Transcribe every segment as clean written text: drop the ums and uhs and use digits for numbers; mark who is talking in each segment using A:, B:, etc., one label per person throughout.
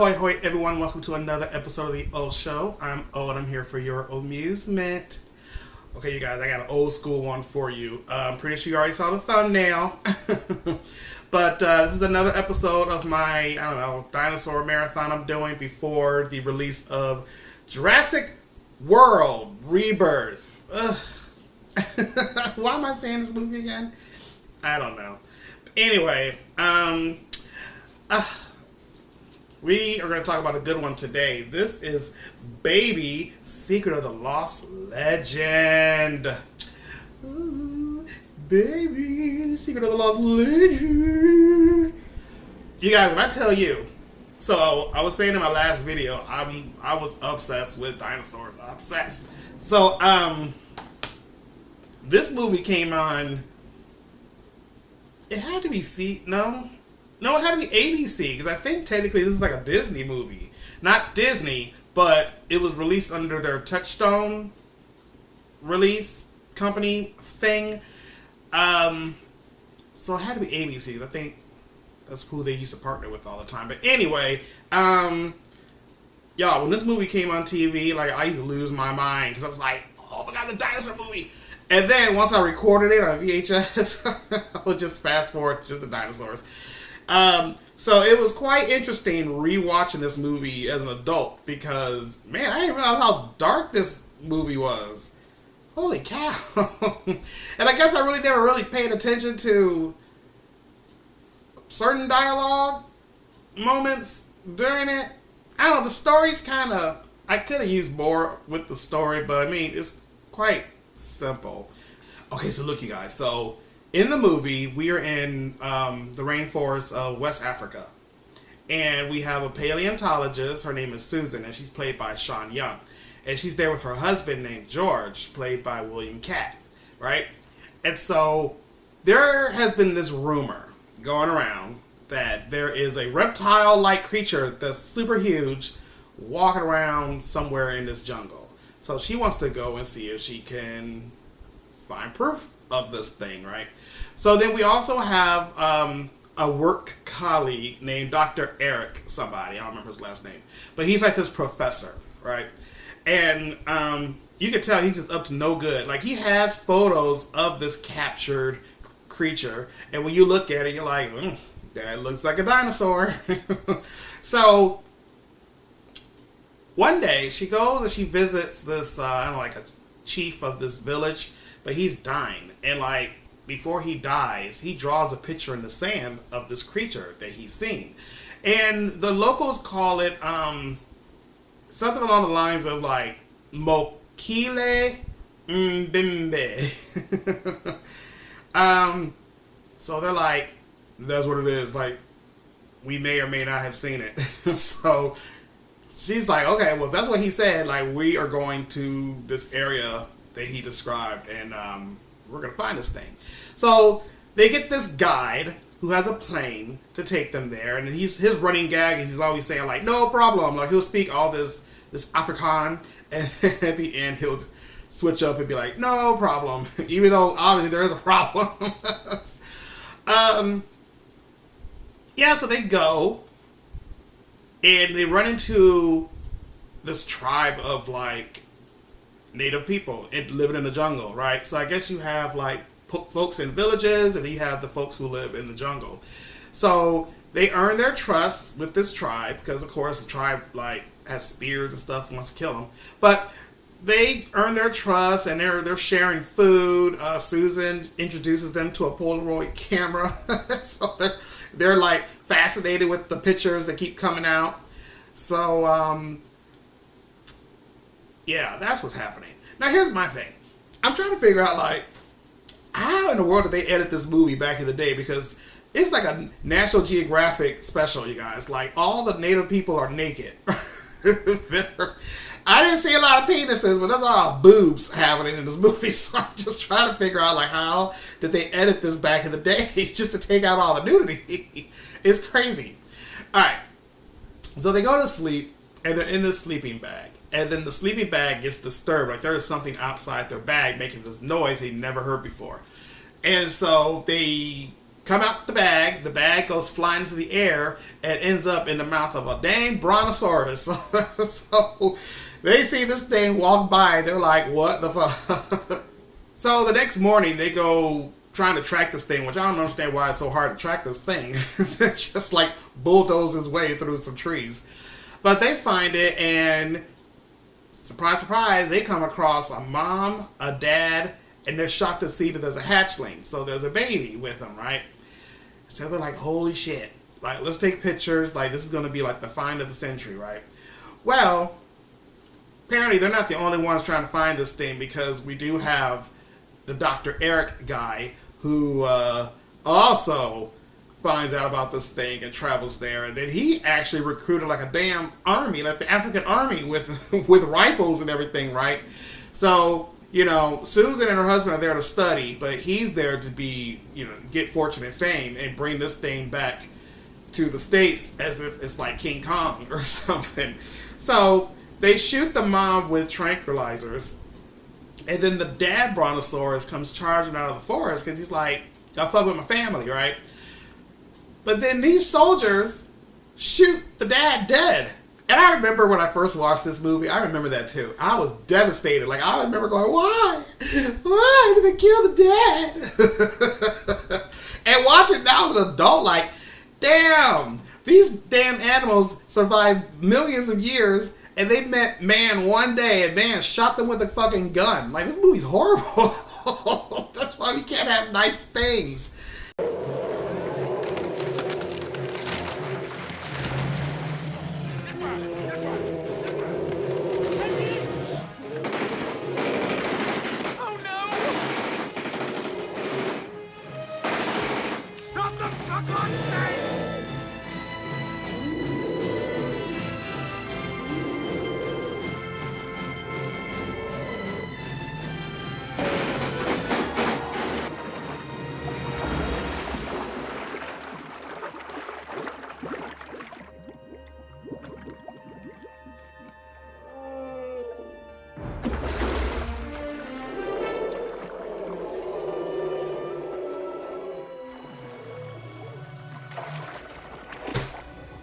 A: Ahoy, hoy, everyone. Welcome to another episode of the O Show. I'm O, and I'm here for your amusement. Okay, you guys, I got an old school one for you. I'm pretty sure you already saw the thumbnail. But this is another episode of my, dinosaur marathon I'm doing before the release of Jurassic World Rebirth. Ugh. Why am I saying this movie again? I don't know. Anyway, we are going to talk about a good one today. This is Baby Secret of the Lost Legend. Ooh, Baby Secret of the Lost Legend. You guys, when I tell you, so I was saying in my last video, I was obsessed with dinosaurs. Obsessed. So, this movie came on. It had to be No, it had to be ABC, because I think technically this is like a Disney movie. Not Disney, but it was released under their Touchstone release company thing. So it had to be ABC. I think that's who they used to partner with all the time. But anyway, y'all, when this movie came on TV, like, I used to lose my mind, because I was like, oh my god, the dinosaur movie! And then once I recorded it on VHS, I would just fast forward just the dinosaurs. So it was quite interesting rewatching this movie as an adult because, man, I didn't realize how dark this movie was. Holy cow. And I guess I really never really paid attention to certain dialogue moments during it. I don't know, the story's kind of, I could have used more with the story, but I mean, it's quite simple. Okay, so look, you guys, so in the movie, we are in the rainforest of West Africa. And we have a paleontologist. Her name is Susan, and she's played by Sean Young. And she's there with her husband named George, played by William Catt, right? And so there has been this rumor going around that there is a reptile-like creature that's super huge walking around somewhere in this jungle. So she wants to go and see if she can find proof of this thing, right? So then we also have a work colleague named Dr. Eric somebody. I don't remember his last name. But he's like this professor, right? And you can tell he's just up to no good. Like, he has photos of this captured creature. And when you look at it, you're like, that looks like a dinosaur. So one day she goes and she visits this, like a chief of this village. But he's dying. And like, before he dies, he draws a picture in the sand of this creature that he's seen. And the locals call it something along the lines of like Mokile Mbembe. So they're like, that's what it is. Like, we may or may not have seen it. So she's like, okay, well, if that's what he said, like, we are going to this area that he described, and we're gonna find this thing. So they get this guide who has a plane to take them there, and his running gag is he's always saying like, no problem. Like, he'll speak all this Afrikaan, and at the end he'll switch up and be like, no problem, even though obviously there is a problem. Yeah, so they go and they run into this tribe of like native people living in the jungle, right? So I guess you have like folks in villages, and then you have the folks who live in the jungle. So they earn their trust with this tribe because, of course, the tribe like has spears and stuff and wants to kill them. But they earn their trust, and they're sharing food. Susan introduces them to a Polaroid camera, so they're like fascinated with the pictures that keep coming out. So yeah, that's what's happening. Now, here's my thing. I'm trying to figure out, like, how in the world did they edit this movie back in the day? Because it's like a National Geographic special, you guys. Like, all the native people are naked. I didn't see a lot of penises, but there's a lot of boobs happening in this movie. So I'm just trying to figure out, like, how did they edit this back in the day just to take out all the nudity? It's crazy. All right. So they go to sleep, and they're in this sleeping bag. And then the sleeping bag gets disturbed. Like, there is something outside their bag making this noise they never heard before. And so they come out the bag goes flying into the air and ends up in the mouth of a dang brontosaurus. So they see this thing walk by, they're like, what the fuck? So the next morning they go trying to track this thing, which I don't understand why it's so hard to track this thing. It just like bulldoze his way through some trees. But they find it, and surprise, surprise, they come across a mom, a dad, and they're shocked to see that there's a hatchling. So there's a baby with them, right? So they're like, holy shit. Like, let's take pictures. Like, this is going to be like the find of the century, right? Well, apparently they're not the only ones trying to find this thing, because we do have the Dr. Eric guy who also finds out about this thing and travels there. And then he actually recruited like a damn army, like the African army with with rifles and everything, right? So, you know, Susan and her husband are there to study, but he's there to be, you know, get fortune and fame and bring this thing back to the States as if it's like King Kong or something. So they shoot the mom with tranquilizers, and then the dad brontosaurus comes charging out of the forest because he's like, y'all fuck with my family, right? But then these soldiers shoot the dad dead. And I remember when I first watched this movie, I remember that too. I was devastated. Like, I remember going, why? Why did they kill the dad? And watching now as an adult, like, damn, these damn animals survived millions of years, and they met man one day, and man shot them with a fucking gun. Like, this movie's horrible. That's why we can't have nice things.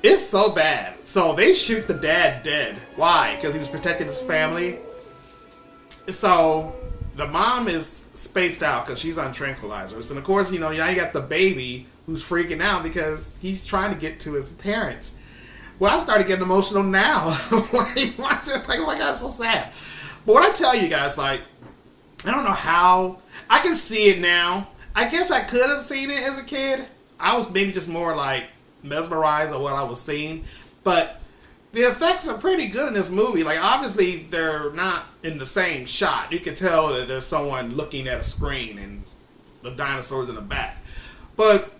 A: It's so bad. So they shoot the dad dead. Why? Because he was protecting his family. So the mom is spaced out because she's on tranquilizers. And of course, you know, now you got the baby who's freaking out because he's trying to get to his parents. Well, I started getting emotional now. Like, oh my God, it's so sad. But what I tell you guys, like, I don't know how. I can see it now. I guess I could have seen it as a kid. I was maybe just more like mesmerized at what I was seeing, but the effects are pretty good in this movie. Like, obviously they're not in the same shot. You can tell that there's someone looking at a screen and the dinosaurs in the back, but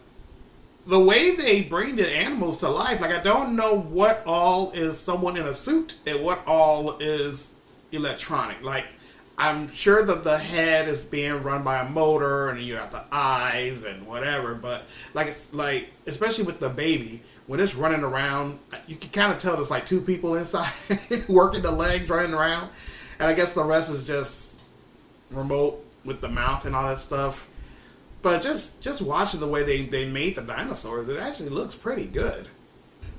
A: the way they bring the animals to life, like, I don't know what all is someone in a suit and what all is electronic. Like, I'm sure that the head is being run by a motor, and you got the eyes and whatever, but like, it's like, especially with the baby, when it's running around, you can kind of tell there's like two people inside working the legs, running around, and I guess the rest is just remote with the mouth and all that stuff. But just watching the way they made the dinosaurs, it actually looks pretty good.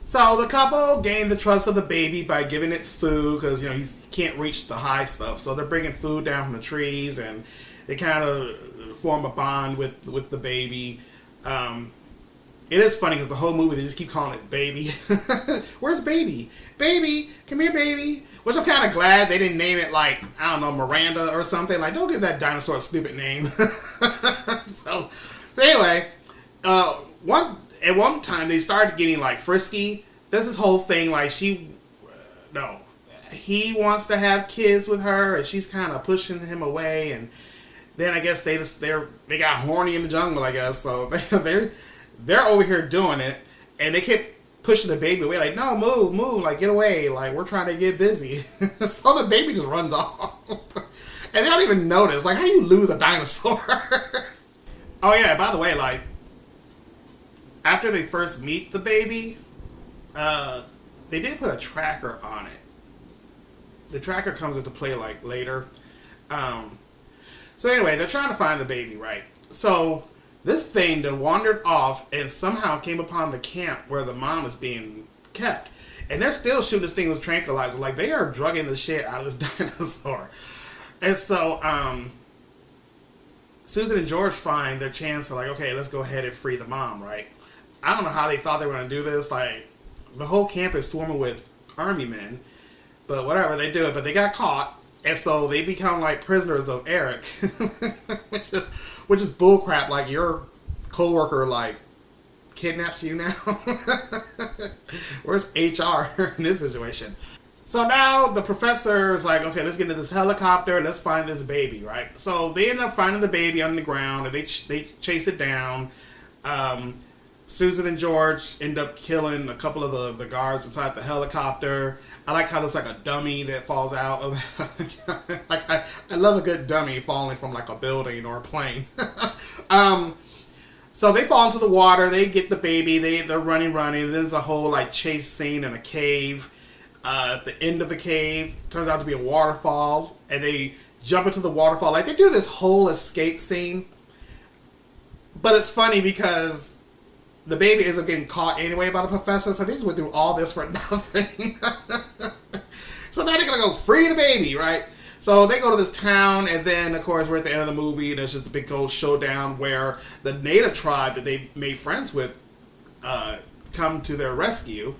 A: So the couple gain the trust of the baby by giving it food, because, you know, he can't reach the high stuff. So they're bringing food down from the trees, and they kind of form a bond with the baby. It is funny because the whole movie they just keep calling it baby. Where's baby? Baby, come here, baby. Which I'm kind of glad they didn't name it like, I don't know, Miranda or something. Like, don't give that dinosaur a stupid name. So anyway, at one time they started getting like frisky. There's this whole thing like he wants to have kids with her, and she's kind of pushing him away. And then I guess they got horny in the jungle, I guess. So they're over here doing it, and they kept pushing the baby away, like, no, move, like, get away, like, we're trying to get busy. So the baby just runs off. And they don't even notice. Like, how do you lose a dinosaur? Oh yeah, by the way, like, after they first meet the baby, they did put a tracker on it. The tracker comes into play like later. So anyway, they're trying to find the baby, right? So This thing then wandered off and somehow came upon the camp where the mom is being kept. And they're still shooting this thing with tranquilizer. Like, they are drugging the shit out of this dinosaur. And so, Susan and George find their chance to, like, okay, let's go ahead and free the mom, right? I don't know how they thought they were going to do this. Like, the whole camp is swarming with army men. But whatever, they do it. But they got caught. And so they become like prisoners of Eric. which is bullcrap. Like, your coworker, like, kidnaps you now? Where's HR in this situation? So now the professor is like, okay, let's get into this helicopter. Let's find this baby, right? So they end up finding the baby on the ground, and they chase it down. Susan and George end up killing a couple of the guards inside the helicopter. I like how there's like a dummy that falls out of like I love a good dummy falling from like a building or a plane. So they fall into the water, they get the baby, they're running. There's a whole like chase scene in a cave. At the end of the cave, turns out to be a waterfall, and they jump into the waterfall. Like, they do this whole escape scene. But it's funny because the baby ends up getting caught anyway by the professor, so they just went through all this for nothing. So now they're gonna go free the baby, right? So they go to this town, and then, of course, we're at the end of the movie, and there's just a big old showdown where the native tribe that they made friends with come to their rescue.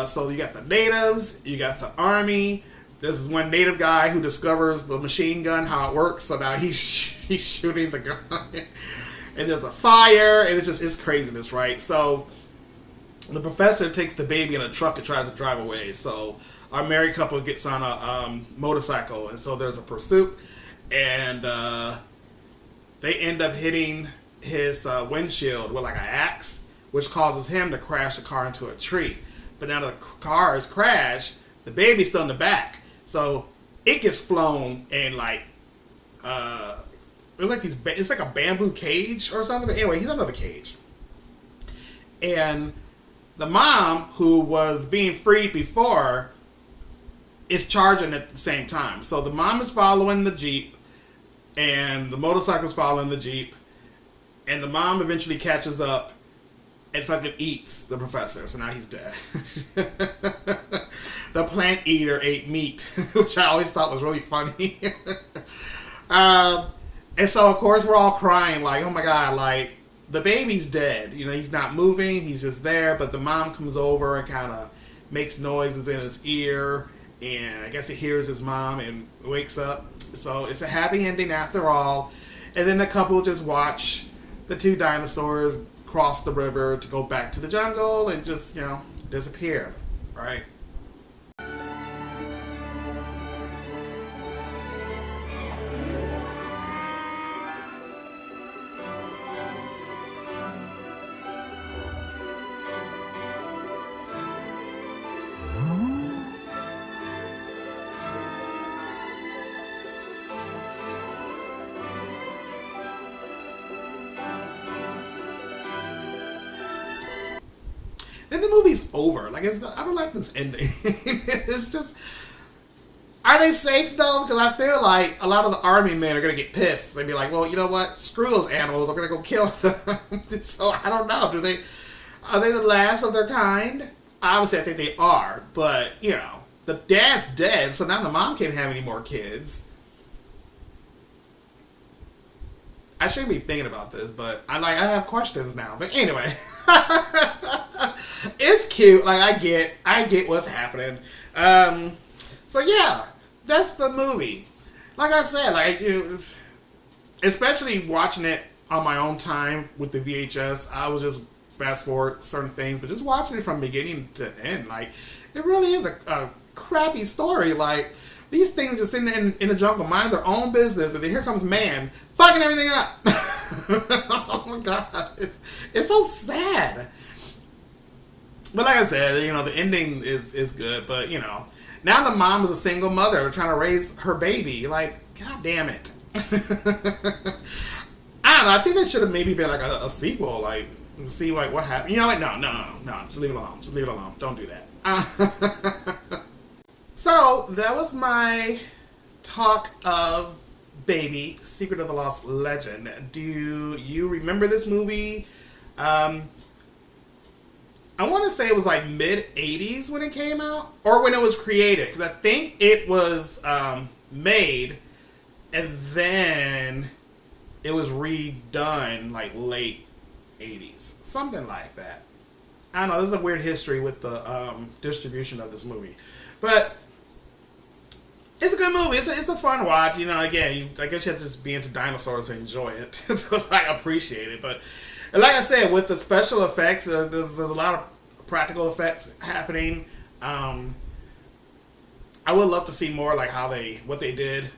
A: So you got the natives, you got the army. This is one native guy who discovers the machine gun, how it works, so now he's shooting the gun. And there's a fire, and it's craziness, right? So the professor takes the baby in a truck and tries to drive away. So our married couple gets on a motorcycle, and so there's a pursuit, and they end up hitting his windshield with like an axe, which causes him to crash the car into a tree. But now the car is crashed, the baby's still in the back, so it gets flown and like it's like a bamboo cage or something. But anyway, he's under the cage, and the mom, who was being freed before, is charging at the same time. So the mom is following the Jeep, and the motorcycle's following the Jeep, and the mom eventually catches up and fucking eats the professor. So now he's dead. The plant eater ate meat, which I always thought was really funny. And so, of course, we're all crying like, oh my God, like, the baby's dead. You know, he's not moving, he's just there. But the mom comes over and kind of makes noises in his ear. And I guess he hears his mom and wakes up. So it's a happy ending after all. And then the couple just watch the two dinosaurs cross the river to go back to the jungle and just, you know, disappear, right? Then the movie's over. Like, I don't like this ending. It's just, are they safe though? Because I feel like a lot of the army men are gonna get pissed. They'd be like, well, you know what? Screw those animals. I'm gonna go kill them. So I don't know. Are they the last of their kind? Obviously, I think they are. But you know, the dad's dead, so now the mom can't have any more kids. I shouldn't be thinking about this, but I have questions now. But anyway. It's cute. Like, I get what's happening. So yeah, that's the movie. Like I said, like, especially watching it on my own time with the VHS, I was just fast forward certain things, but just watching it from beginning to end, like, it really is a crappy story. Like, these things just sitting in the jungle, minding their own business, and then here comes man, fucking everything up. Oh my God, it's so sad. But like I said, you know, the ending is good, but you know, now the mom is a single mother trying to raise her baby. Like, God damn it. I don't know. I think there should have maybe been like a sequel, like, see like what happened. You know what? No. Just leave it alone. Just leave it alone. Don't do that. So that was my talk of baby, Secret of the Lost Legend. Do you remember this movie? I want to say it was like mid-'80s when it came out, or when it was created, because I think it was made and then it was redone like late '80s, something like that. I don't know. There's a weird history with the distribution of this movie, but it's a good movie. It's a fun watch. You know, again, I guess you have to just be into dinosaurs to enjoy it, to like appreciate it. But like I said, with the special effects, there's a lot of practical effects happening. I would love to see more like what they did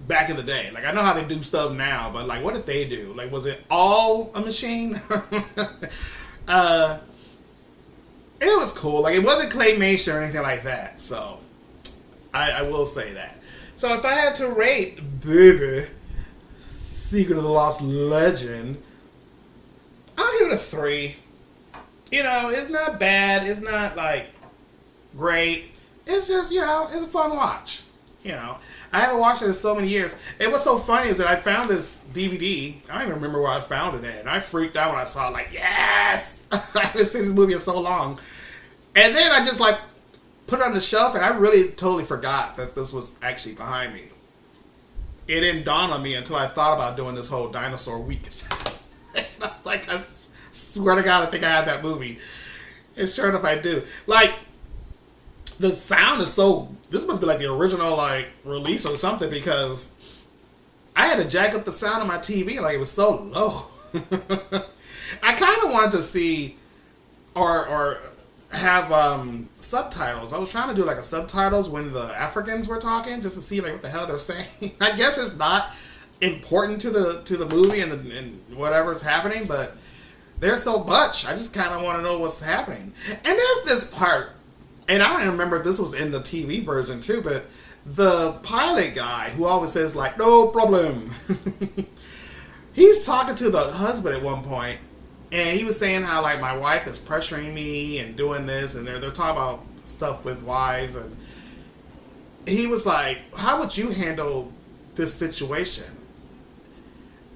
A: back in the day. Like, I know how they do stuff now, but like, what did they do? Like, was it all a machine? It was cool. Like, it wasn't claymation or anything like that. So I will say that. So if I had to rate baby Secret of the Lost Legend, I'll give it a 3. You know, it's not bad. It's not like great. It's just, you know, it's a fun watch. You know, I haven't watched it in so many years. And what's so funny is that I found this DVD. I don't even remember where I found it at. And I freaked out when I saw it. Like, yes! I haven't seen this movie in so long. And then I just like put it on the shelf, and I really totally forgot that this was actually behind me. It didn't dawn on me until I thought about doing this whole dinosaur week. And I was like, I swear to God, I think I had that movie. And sure enough, I do. Like, the sound is so... This must be like the original like release or something, because I had to jack up the sound of my TV. Like, it was so low. I kind of wanted to see or have subtitles. I was trying to do like a subtitles when the Africans were talking, just to see like what the hell they're saying. I guess it's not important to the movie and whatever's happening, but there's so much. I just kind of want to know what's happening. And there's this part, and I don't even remember if this was in the TV version too, but the pilot guy who always says like, no problem. He's talking to the husband at one point, and he was saying how like my wife is pressuring me and doing this, and they're talking about stuff with wives, and he was like, how would you handle this situation?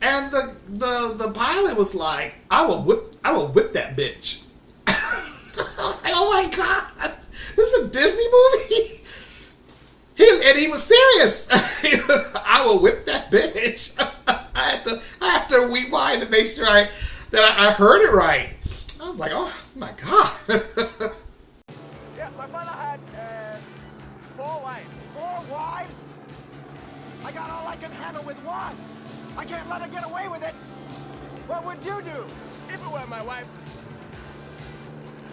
A: And the pilot was like, I will whip that bitch. I was like, oh my God, this is a Disney movie? And he was serious. I will whip that bitch. I had to rewind to make sure that I heard it right. I was like, oh my God.
B: Yeah, my father had 4 wives. 4 wives? I got all I can handle with one. I can't let her get away with it. What would you do? If it were my wife,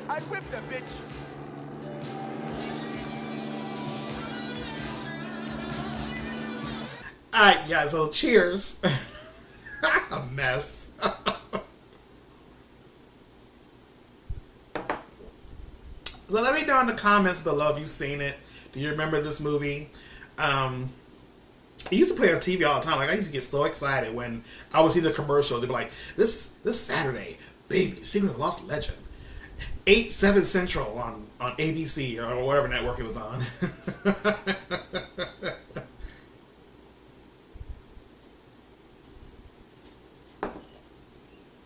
B: I'd whip the bitch.
A: Alright, guys, so cheers. A mess. So let me know in the comments below if you've seen it. Do you remember this movie? It used to play on TV all the time. Like, I used to get so excited when I would see the commercial. They'd be like, this Saturday, baby, Secret of the Lost Legend. 8/7 Central on ABC or whatever network it was on.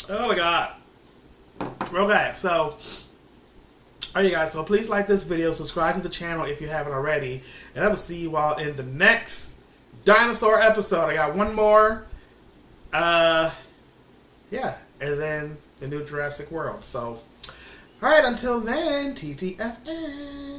A: Oh my God. Okay, so alright, you guys, so please like this video, subscribe to the channel if you haven't already, and I will see you all in the next dinosaur episode. I got one more. Yeah, and then the new Jurassic World. So, alright, until then, TTFN.